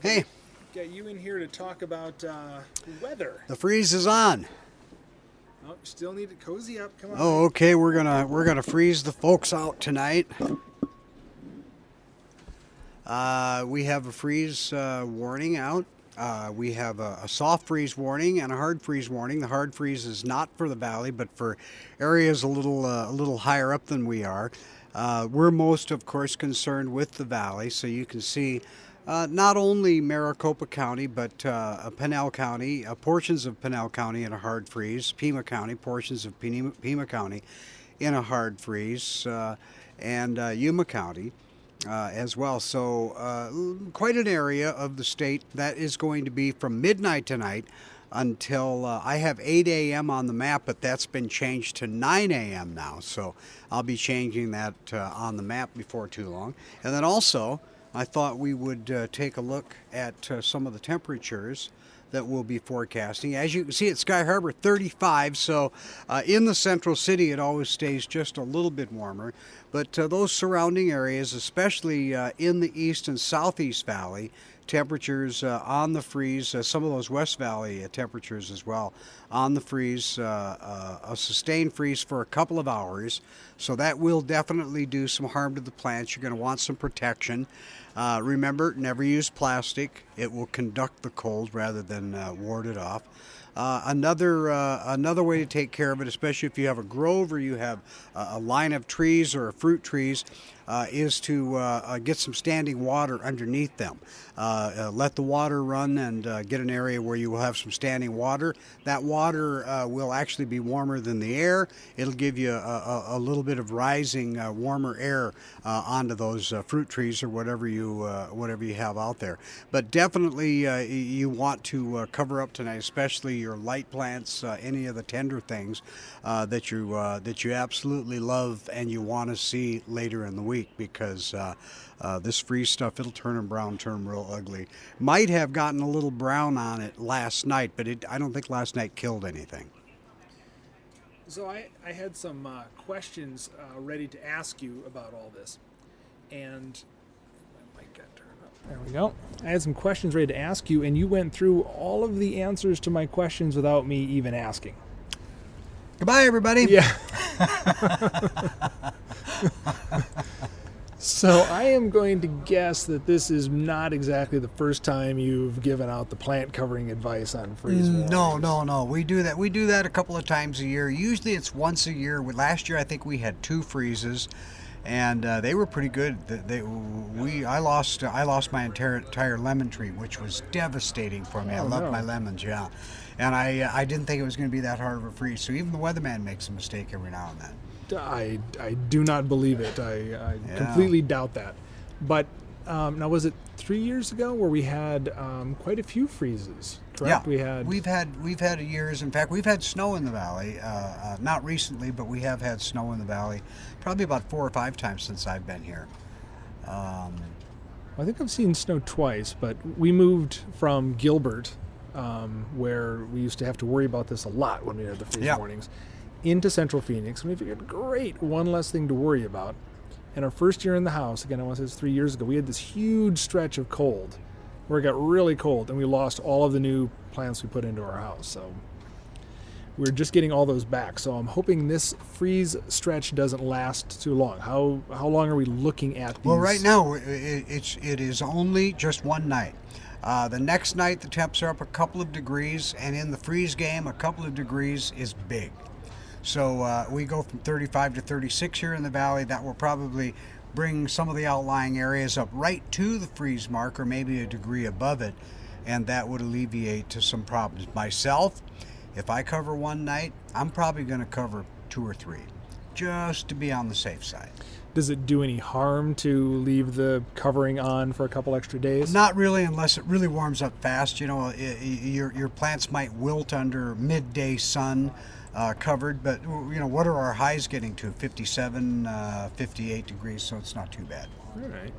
Hey, Got you in here to talk about weather. the freeze is on. Oh, you still need to cozy up. Come on. Oh, okay. We're gonna freeze the folks out tonight. We have a freeze warning out. We have a soft freeze warning and a hard freeze warning. The hard freeze is not for the valley, but for areas a little higher up than we are. We're most, of course, concerned with the valley, so you can see not only Maricopa County, but Pinal County, portions of Pinal County in a hard freeze, Pima County, portions of Pima County in a hard freeze, and Yuma County as well. So quite an area of the state that is going to be from midnight tonight until I have 8 a.m. on the map, but that's been changed to 9 a.m. now. So I'll be changing that on the map before too long. And then also, I thought we would take a look at some of the temperatures that we'll be forecasting. As you can see at Sky Harbor, 35. So in the central city, it always stays just a little bit warmer. But those surrounding areas, especially in the east and southeast valley, temperatures on the freeze, some of those West Valley temperatures as well, on the freeze, a sustained freeze for a couple of hours. So that will definitely do some harm to the plants. You're going to want some protection. Remember, never use plastic. It will conduct the cold rather than ward it off. Another way to take care of it, especially if you have a grove or you have a line of trees or fruit trees, is to get some standing water underneath them. Let the water run and get an area where you will have some standing water. That water will actually be warmer than the air. It'll give you a little bit of rising warmer air onto those fruit trees or whatever you have out there. But definitely you want to cover up tonight, especially your light plants, any of the tender things that you absolutely love and you want to see later in the week, because this freeze stuff, it'll turn them brown, turn real ugly. Might have gotten a little brown on it last night, but I don't think last night killed anything. So I had some questions ready to ask you about all this. And my mic got turned up. There we go. I had some questions ready to ask you, and you went through all of the answers to my questions without me even asking. Goodbye, everybody. Yeah. So I am going to guess that this is not exactly the first time you've given out the plant covering advice on freeze warnings. No. We do that. We do that a couple of times a year. Usually it's once a year. Last year I think we had 2 freezes, and they were pretty good. I lost my entire lemon tree, which was devastating for me. I love my lemons, yeah. And I didn't think it was going to be that hard of a freeze. So even the weatherman makes a mistake every now and then. I do not believe it. I completely doubt that. But now, was it 3 years ago where we had quite a few freezes? Correct? Yeah, we've had years. In fact, we've had snow in the valley. Not recently, but we have had snow in the valley, probably about 4 or 5 times since I've been here. I think I've seen snow twice, but we moved from Gilbert, where we used to have to worry about this a lot when we had the freeze warnings, into Central Phoenix, and we figured, great, one less thing to worry about. And our first year in the house, again, I want to say it's 3 years ago, we had this huge stretch of cold where it got really cold, and we lost all of the new plants we put into our house. So we're just getting all those back. So I'm hoping this freeze stretch doesn't last too long. How long are we looking at these? Well, right now it is only just one night. The next night the temps are up a couple of degrees, and in the freeze game, a couple of degrees is big. So we go from 35 to 36 here in the valley. That will probably bring some of the outlying areas up right to the freeze mark, or maybe a degree above it, and that would alleviate to some problems. Myself, if I cover one night, I'm probably going to cover 2 or 3, just to be on the safe side. Does it do any harm to leave the covering on for a couple extra days? Not really, unless it really warms up fast. You know, your plants might wilt under midday sun. Covered, but you know, what are our highs getting to? 57, 58 degrees, so it's not too bad. All right.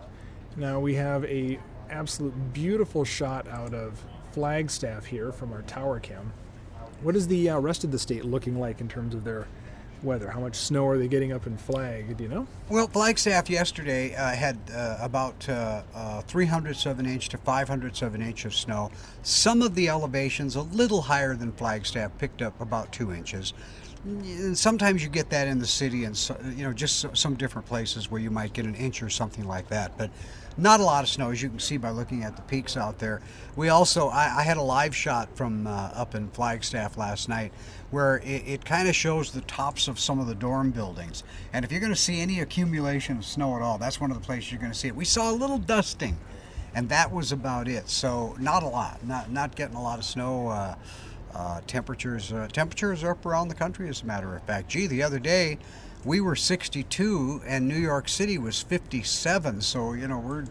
Now we have a absolute beautiful shot out of Flagstaff here from our tower cam. What is the rest of the state looking like in terms of their weather? How much snow are they getting up in Flag? Do you know? Well, Flagstaff yesterday had about 300ths of an inch to 500ths of an inch of snow. Some of the elevations a little higher than Flagstaff picked up about 2 inches. And sometimes you get that in the city, and just some different places where you might get an inch or something like that. But not a lot of snow, as you can see by looking at the peaks out there. We also, I had a live shot from up in Flagstaff last night, where it kind of shows the tops of some of the dorm buildings. And if you're going to see any accumulation of snow at all, that's one of the places you're going to see it. We saw a little dusting, and that was about it. So not a lot, not getting a lot of snow. Temperatures are up around the country, as a matter of fact. Gee, the other day we were 62 and New York City was 57, so we're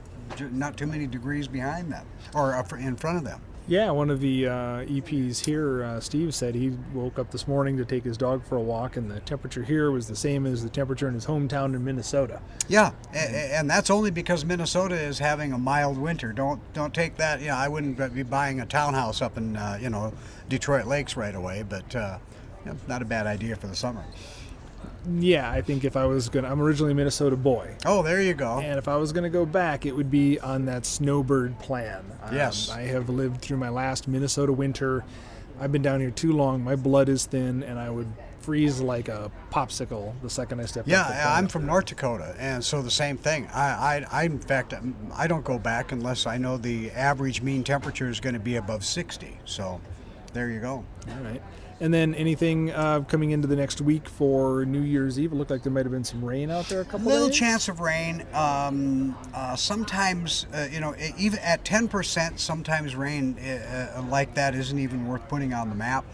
not too many degrees behind them, or in front of them. Yeah, one of the EPs here, Steve, said he woke up this morning to take his dog for a walk, and the temperature here was the same as the temperature in his hometown in Minnesota. Yeah, and that's only because Minnesota is having a mild winter. Don't take that. I wouldn't be buying a townhouse up in Detroit Lakes right away, but not a bad idea for the summer. Yeah, I think if I was I'm originally a Minnesota boy. Oh, there you go. And if I was going to go back, it would be on that snowbird plan. Yes. I have lived through my last Minnesota winter. I've been down here too long. My blood is thin, and I would freeze like a popsicle the second I stepped off the plane. I'm from North Dakota, and so the same thing. In fact, I don't go back unless I know the average mean temperature is going to be above 60. So there you go. All right. And then anything coming into the next week for New Year's Eve? It looked like there might have been some rain out there a couple little days. Chance of rain. Sometimes, even at 10%, sometimes rain like that isn't even worth putting on the map.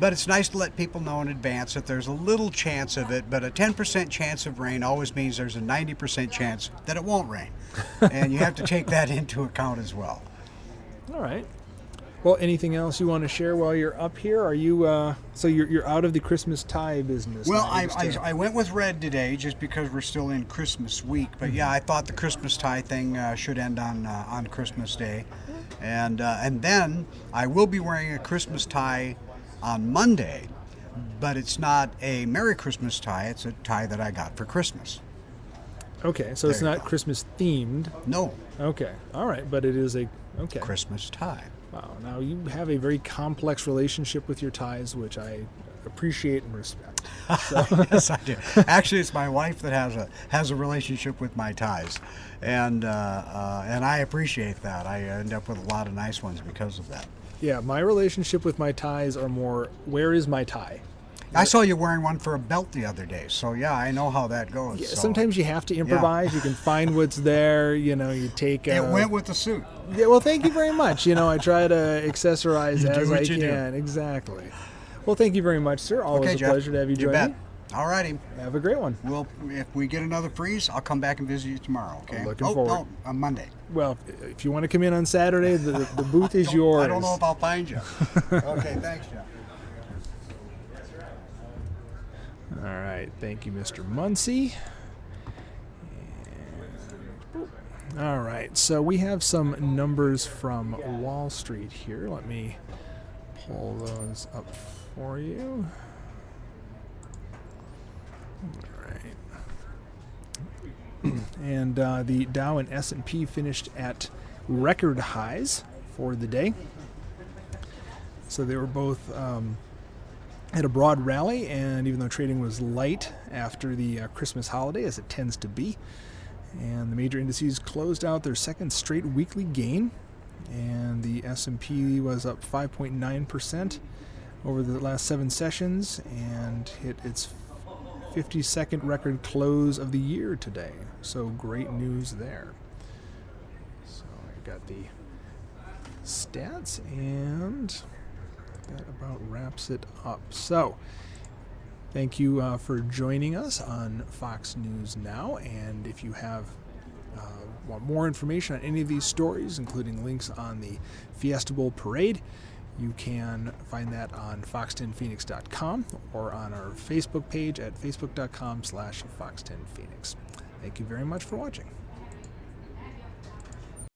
But it's nice to let people know in advance that there's a little chance of it, but a 10% chance of rain always means there's a 90% chance that it won't rain. And you have to take that into account as well. All right. Well, anything else you want to share while you're up here? Are you so you're out of the Christmas tie business? Well, I went with red today just because we're still in Christmas week. But yeah, I thought the Christmas tie thing should end on Christmas Day, and then I will be wearing a Christmas tie on Monday, but it's not a Merry Christmas tie. It's a tie that I got for Christmas. Okay, so it's not Christmas themed. No. Okay, all right, but it is a Christmas tie. Wow, now you have a very complex relationship with your ties, which I appreciate and respect. So. Yes, I do. Actually, it's my wife that has a relationship with my ties, and I appreciate that. I end up with a lot of nice ones because of that. Yeah, my relationship with my ties are more, where is my tie? I saw you wearing one for a belt the other day, so yeah, I know how that goes. Yeah, so. Sometimes you have to improvise. Yeah. You can find what's there. You take. It went with the suit. Yeah, well, thank you very much. I try to accessorize as I can. Do. Exactly. Well, thank you very much, sir. Always a Jeff. pleasure to have you join me. All righty. Have a great one. Well, if we get another freeze, I'll come back and visit you tomorrow. Okay. I'm looking forward. No, on Monday. Well, if you want to come in on Saturday, the booth is yours. I don't know if I'll find you. Okay. Thanks, Jeff. All right, thank you, Mr. Muncie. All right, so we have some numbers from Wall Street here. Let me pull those up for you. All right. And the Dow and S&P finished at record highs for the day. So they were both had a broad rally, and even though trading was light after the Christmas holiday, as it tends to be, and the major indices closed out their second straight weekly gain, and the S&P was up 5.9% over the last 7 sessions and hit its 52nd record close of the year today. So great news there. So I got the stats, and that about wraps it up. So, thank you for joining us on Fox News Now. And if you have want more information on any of these stories, including links on the Fiesta Bowl Parade, you can find that on fox10phoenix.com or on our Facebook page at facebook.com/fox10phoenix. Thank you very much for watching.